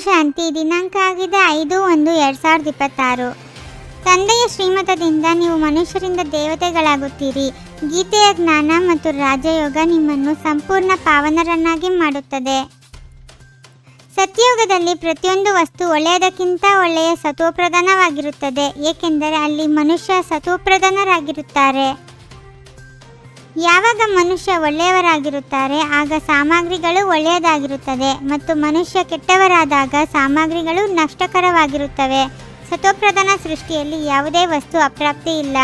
ಶಾಂತಿ. ದಿನಾಂಕ ಆಗಿದೆ 5/1/2026. ತಂದೆಯ ಶ್ರೀಮತದಿಂದ ನೀವು ಮನುಷ್ಯರಿಂದ ದೇವತೆಗಳಾಗುತ್ತೀರಿ. ಗೀತೆಯ ಜ್ಞಾನ ಮತ್ತು ರಾಜಯೋಗ ನಿಮ್ಮನ್ನು ಸಂಪೂರ್ಣ ಪಾವನರನ್ನಾಗಿ ಮಾಡುತ್ತದೆ. ಸತ್ಯಯುಗದಲ್ಲಿ ಪ್ರತಿಯೊಂದು ವಸ್ತು ಒಳ್ಳೆಯದಕ್ಕಿಂತ ಒಳ್ಳೆಯ ಸತ್ವಪ್ರಧಾನವಾಗಿರುತ್ತದೆ, ಏಕೆಂದರೆ ಅಲ್ಲಿ ಮನುಷ್ಯ ಸತ್ವಪ್ರಧಾನರಾಗಿರುತ್ತಾರೆ. ಯಾವಾಗ ಮನುಷ್ಯ ಒಳ್ಳೆಯವರಾಗಿರುತ್ತಾರೆ ಆಗ ಸಾಮಗ್ರಿಗಳು ಒಳ್ಳೆಯದಾಗಿರುತ್ತದೆ, ಮತ್ತು ಮನುಷ್ಯ ಕೆಟ್ಟವರಾದಾಗ ಸಾಮಗ್ರಿಗಳು ನಷ್ಟಕರವಾಗಿರುತ್ತವೆ. ಸತ್ವಪ್ರಧಾನ ಸೃಷ್ಟಿಯಲ್ಲಿ ಯಾವುದೇ ವಸ್ತು ಅಪ್ರಾಪ್ತಿ ಇಲ್ಲ.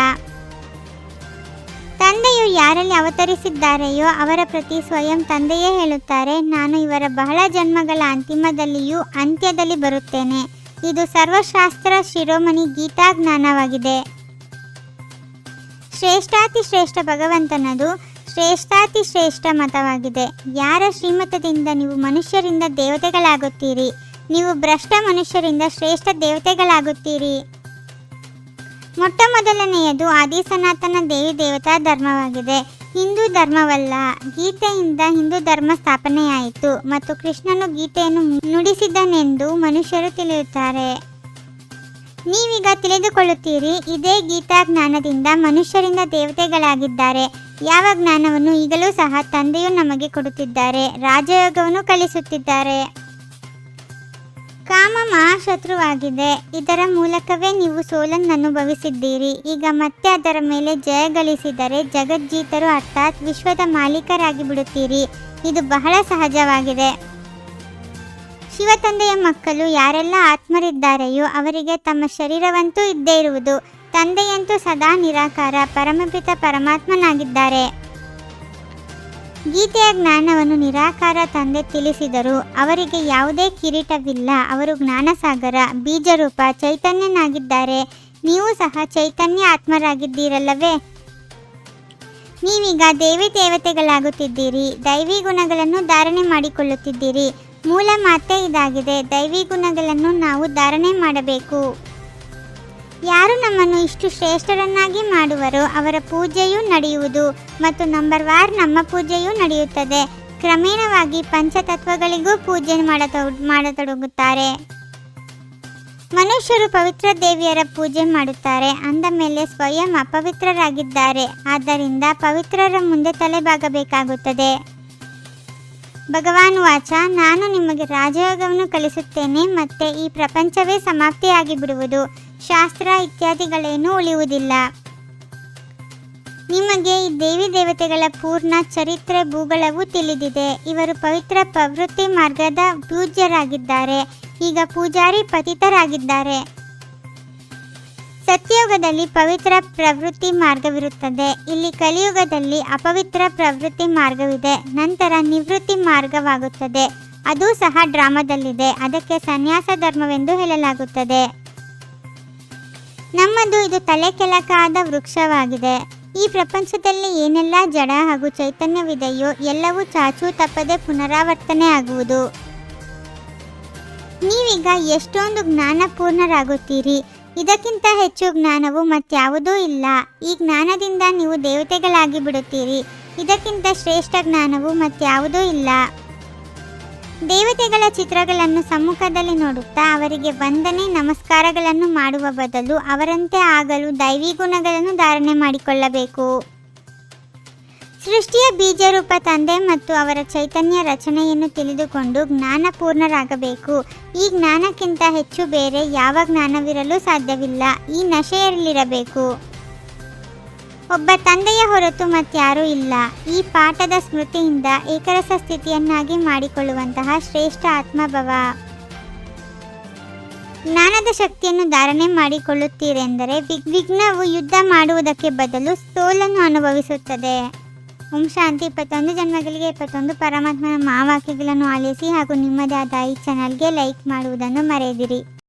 ತಂದೆಯು ಯಾರಲ್ಲಿ ಅವತರಿಸಿದ್ದಾರೆಯೋ ಅವರ ಪ್ರತಿ ಸ್ವಯಂ ತಂದೆಯೇ ಹೇಳುತ್ತಾರೆ, ನಾನು ಇವರ ಬಹಳ ಜನ್ಮಗಳ ಅಂತಿಮದಲ್ಲಿಯೂ ಅಂತ್ಯದಲ್ಲಿ ಬರುತ್ತೇನೆ. ಇದು ಸರ್ವಶಾಸ್ತ್ರ ಶಿರೋಮಣಿ ಗೀತಾ ಜ್ಞಾನವಾಗಿದೆ. ಶ್ರೇಷ್ಠಾತಿ ಶ್ರೇಷ್ಠ ಭಗವಂತನದು ಶ್ರೇಷ್ಠಾತಿ ಶ್ರೇಷ್ಠ ಮತವಾಗಿದೆ. ಯಾರ ಶ್ರೀಮತದಿಂದ ನೀವು ಮನುಷ್ಯರಿಂದ ದೇವತೆಗಳಾಗುತ್ತೀರಿ, ನೀವು ಭ್ರಷ್ಟ ಮನುಷ್ಯರಿಂದ ಶ್ರೇಷ್ಠ ದೇವತೆಗಳಾಗುತ್ತೀರಿ. ಮೊಟ್ಟ ಮೊದಲನೆಯದು ಆದಿ ಸನಾತನ ದೇವಿ ದೇವತಾ ಧರ್ಮವಾಗಿದೆ, ಹಿಂದೂ ಧರ್ಮವಲ್ಲ. ಗೀತೆಯಿಂದ ಹಿಂದೂ ಧರ್ಮ ಸ್ಥಾಪನೆಯಾಯಿತು ಮತ್ತು ಕೃಷ್ಣನು ಗೀತೆಯನ್ನು ನುಡಿಸಿದನೆಂದು ಮನುಷ್ಯರು ತಿಳಿಯುತ್ತಾರೆ. ನೀವೀಗ ತಿಳಿದುಕೊಳ್ಳುತ್ತೀರಿ, ಇದೇ ಗೀತಾ ಜ್ಞಾನದಿಂದ ಮನುಷ್ಯರಿಂದ ದೇವತೆಗಳಾಗಿದ್ದಾರೆ. ಯಾವ ಜ್ಞಾನವನ್ನು ಈಗಲೂ ಸಹ ತಂದೆಯು ನಮಗೆ ಕೊಡುತ್ತಿದ್ದಾರೆ, ರಾಜಯೋಗವನ್ನು ಕಲಿಸುತ್ತಿದ್ದಾರೆ. ಕಾಮ ಮಹಾಶತ್ರುವಾಗಿದೆ, ಇದರ ಮೂಲಕವೇ ನೀವು ಸೋಲನ್ನು ಅನುಭವಿಸಿದ್ದೀರಿ. ಈಗ ಮತ್ತೆ ಅದರ ಮೇಲೆ ಜಯ ಗಳಿಸಿದರೆ ಜಗಜ್ಜೀತರು ಅರ್ಥಾತ್ ವಿಶ್ವದ ಮಾಲೀಕರಾಗಿ ಬಿಡುತ್ತೀರಿ. ಇದು ಬಹಳ ಸಹಜವಾಗಿದೆ. ಶಿವ ತಂದೆಯ ಮಕ್ಕಳು ಯಾರೆಲ್ಲ ಆತ್ಮರಿದ್ದಾರೆಯೋ ಅವರಿಗೆ ತಮ್ಮ ಶರೀರವಂತೂ ಇದ್ದೇ ಇರುವುದು. ತಂದೆಯಂತೂ ಸದಾ ನಿರಾಕಾರ ಪರಮಪಿತ ಪರಮಾತ್ಮನಾಗಿದ್ದಾರೆ. ಗೀತೆಯ ಜ್ಞಾನವನ್ನು ನಿರಾಕಾರ ತಂದೆ ತಿಳಿಸಿದರು. ಅವರಿಗೆ ಯಾವುದೇ ಕಿರೀಟವಿಲ್ಲ, ಅವರು ಜ್ಞಾನಸಾಗರ ಬೀಜರೂಪ ಚೈತನ್ಯನಾಗಿದ್ದಾರೆ. ನೀವು ಸಹ ಚೈತನ್ಯ ಆತ್ಮರಾಗಿದ್ದೀರಲ್ಲವೇ? ನೀವೀಗ ದೇವಿ ದೇವತೆಗಳಾಗುತ್ತಿದ್ದೀರಿ, ದೈವಿ ಗುಣಗಳನ್ನು ಧಾರಣೆ ಮಾಡಿಕೊಳ್ಳುತ್ತಿದ್ದೀರಿ. ಮೂಲ ಮಾತೇ ಇದಾಗಿದೆ, ದೈವಿ ಗುಣಗಳನ್ನು ನಾವು ಧಾರಣೆ ಮಾಡಬೇಕು. ಯಾರು ನಮ್ಮನ್ನು ಇಷ್ಟು ಶ್ರೇಷ್ಠರನ್ನಾಗಿ ಮಾಡುವರೋ ಅವರ ಪೂಜೆಯೂ ನಡೆಯುವುದು ಮತ್ತು ನಂಬರ್ವಾರ್ ನಮ್ಮ ಪೂಜೆಯೂ ನಡೆಯುತ್ತದೆ. ಕ್ರಮೇಣವಾಗಿ ಪಂಚತತ್ವಗಳಿಗೂ ಪೂಜೆ ಮಾಡತೊಡಗುತ್ತಾರೆ. ಮನುಷ್ಯರು ಪವಿತ್ರ ದೇವಿಯರ ಪೂಜೆ ಮಾಡುತ್ತಾರೆ, ಅಂದ ಮೇಲೆ ಸ್ವಯಂ ಅಪವಿತ್ರರಾಗಿದ್ದಾರೆ. ಆದ್ದರಿಂದ ಪವಿತ್ರರ ಮುಂದೆ ತಲೆಬಾಗಬೇಕಾಗುತ್ತದೆ. ಭಗವಾನ್ ವಾಚ, ನಾನು ನಿಮಗೆ ರಾಜಯೋಗವನ್ನು ಕಲಿಸುತ್ತೇನೆ, ಮತ್ತೆ ಈ ಪ್ರಪಂಚವೇ ಸಮಾಪ್ತಿಯಾಗಿ ಬಿಡುವುದು. ಶಾಸ್ತ್ರ ಇತ್ಯಾದಿಗಳೇನೂ ಉಳಿಯುವುದಿಲ್ಲ. ನಿಮಗೆ ಈ ದೇವಿ ದೇವತೆಗಳ ಪೂರ್ಣ ಚರಿತ್ರೆ ಭೂಗೋಳವೂ ತಿಳಿದಿದೆ. ಇವರು ಪವಿತ್ರ ಪ್ರವೃತ್ತಿ ಮಾರ್ಗದ ಪೂಜ್ಯರಾಗಿದ್ದಾರೆ. ಈಗ ಪೂಜಾರಿ ಪತಿತರಾಗಿದ್ದಾರೆ. ಸತ್ಯಯುಗದಲ್ಲಿ ಪವಿತ್ರ ಪ್ರವೃತ್ತಿ ಮಾರ್ಗವಿರುತ್ತದೆ. ಇಲ್ಲಿ ಕಲಿಯುಗದಲ್ಲಿ ಅಪವಿತ್ರ ಪ್ರವೃತ್ತಿ ಮಾರ್ಗವಿದೆ. ನಂತರ ನಿವೃತ್ತಿ ಮಾರ್ಗವಾಗುತ್ತದೆ. ಅದು ಸಹ ಡ್ರಾಮಾದಲ್ಲಿದೆ. ಅದಕ್ಕೆ ಸನ್ಯಾಸ ಧರ್ಮವೆಂದು ಹೇಳಲಾಗುತ್ತದೆ. ನಮ್ಮದು ಇದು ತಲೆ ಕೆಳಕಾದ ವೃಕ್ಷವಾಗಿದೆ. ಈ ಪ್ರಪಂಚದಲ್ಲಿ ಏನೆಲ್ಲ ಜಡ ಹಾಗೂ ಚೈತನ್ಯವಿದೆಯೋ ಎಲ್ಲವೂ ಚಾಚೂ ತಪ್ಪದೆ ಪುನರಾವರ್ತನೆ ಆಗುವುದು. ನೀವೀಗ ಎಷ್ಟೊಂದು ಜ್ಞಾನಪೂರ್ಣರಾಗುತ್ತೀರಿ. ಇದಕ್ಕಿಂತ ಹೆಚ್ಚು ಜ್ಞಾನವು ಮತ್ಯಾವುದೂ ಇಲ್ಲ. ಈ ಜ್ಞಾನದಿಂದ ನೀವು ದೇವತೆಗಳಾಗಿ ಬಿಡುತ್ತೀರಿ. ಇದಕ್ಕಿಂತ ಶ್ರೇಷ್ಠ ಜ್ಞಾನವು ಮತ್ಯಾವುದೂ ಇಲ್ಲ. ದೇವತೆಗಳ ಚಿತ್ರಗಳನ್ನು ಸಮ್ಮುಖದಲ್ಲಿ ನೋಡುತ್ತಾ ಅವರಿಗೆ ವಂದನೆ ನಮಸ್ಕಾರಗಳನ್ನು ಮಾಡುವ ಬದಲು ಅವರಂತೆ ಆಗಲು ದೈವಿ ಗುಣಗಳನ್ನು ಧಾರಣೆ ಮಾಡಿಕೊಳ್ಳಬೇಕು. ಸೃಷ್ಟಿಯ ಬೀಜರೂಪ ತಂದೆ ಮತ್ತು ಅವರ ಚೈತನ್ಯ ರಚನೆಯನ್ನು ತಿಳಿದುಕೊಂಡು ಜ್ಞಾನಪೂರ್ಣರಾಗಬೇಕು. ಈ ಜ್ಞಾನಕ್ಕಿಂತ ಹೆಚ್ಚು ಬೇರೆ ಯಾವ ಜ್ಞಾನವಿರಲು ಸಾಧ್ಯವಿಲ್ಲ. ಈ ನಶೆಯಲ್ಲಿರಬೇಕು. ಒಬ್ಬ ತಂದೆಯ ಹೊರತು ಮತ್ಯಾರೂ ಇಲ್ಲ. ಈ ಪಾಠದ ಸ್ಮೃತಿಯಿಂದ ಏಕರಸ ಸ್ಥಿತಿಯನ್ನಾಗಿ ಮಾಡಿಕೊಳ್ಳುವಂತಹ ಶ್ರೇಷ್ಠ ಆತ್ಮಭವ. ಜ್ಞಾನದ ಶಕ್ತಿಯನ್ನು ಧಾರಣೆ ಮಾಡಿಕೊಳ್ಳುತ್ತೀರೆಂದರೆ ವಿಘ್ನವು ಯುದ್ಧ ಮಾಡುವುದಕ್ಕೆ ಬದಲು ಸೋಲನ್ನು ಅನುಭವಿಸುತ್ತದೆ. ಓಂ ಶಾಂತಿ. 21 ಜನ್ಮಗಳಿಗೆ 21 ಪರಮಾತ್ಮನ ಮಹಾವಾಕ್ಯಗಳನ್ನು ಆಲಿಸಿ ಹಾಗೂ ನಿಮ್ಮದೇ ಆದ ಈ ಚಾನಲ್ಗೆ ಲೈಕ್ ಮಾಡುವುದನ್ನು ಮರೆಯದಿರಿ.